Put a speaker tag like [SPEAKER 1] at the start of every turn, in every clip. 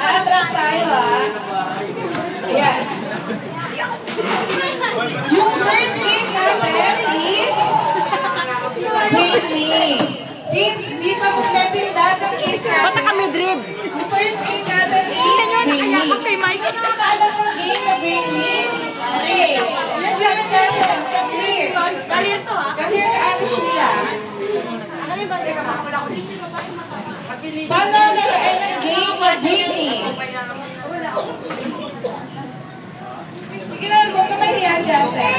[SPEAKER 1] Atras tayo, ha? Ayan. Yung first game natin is Britney. Since di pa kompleto yung lahat ng kids natin.
[SPEAKER 2] Bata kami drib.
[SPEAKER 1] Yung first game natin is Britney. Kung nakakaalam ng game na Britney, okay. Yan dyan, Jason. Come here. Come here, Ate Sheila. Paano laruin ang game na Britney? Sige na, huwag ka mahiyan, Jason.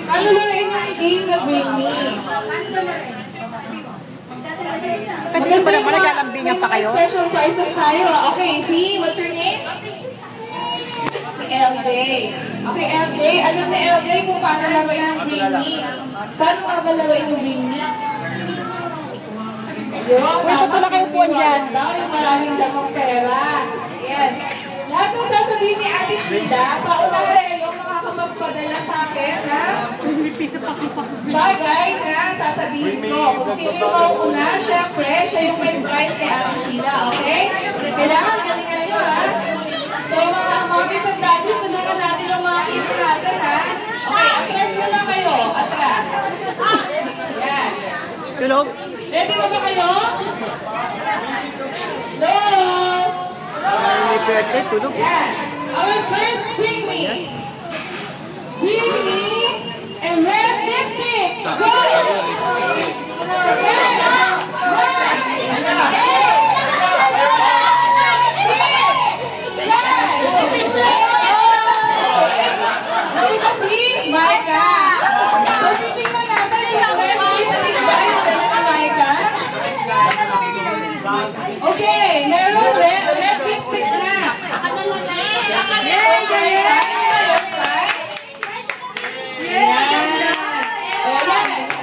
[SPEAKER 1] Paano laruin ang game na Britney?
[SPEAKER 2] Kanina ba naman naglalambingan pa kayo?
[SPEAKER 1] Special prizes tayo. Okay, see? What's your name? Si LJ. Okay, LJ. Alam na LJ kung paano laruin ang Britney. Paano nga ba laruin yung Britney?
[SPEAKER 2] Wala kayo po dyan.
[SPEAKER 1] Yung maraming lamang pera. Ayan. Lahat ng sasabihin ni Ate Sheila, paunahin yung makakapagpadala sa akin, ha? Bagay na sasabihin ko. Kung sino yung mauuna, syempre, siya yung may prize kay Ate Sheila, okay? Kailangan galingan nyo, ha? So, mga mommies and daddies, tulungan natin yung mga kids natin, ha? Okay, atras muna kayo. Atras. Ayan.
[SPEAKER 2] Tulog?
[SPEAKER 1] Ready ba kayo? Hello?
[SPEAKER 2] May birthday, tulog.
[SPEAKER 1] Yes. Our first Britney. Britney and red lipstick. Go! Nakita si Micah. So, titignan natin yung red lipstick ba yung dala ni Micah? Okay, meron red lipstick na.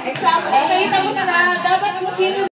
[SPEAKER 1] Example, okay, tapos na dapat kung sino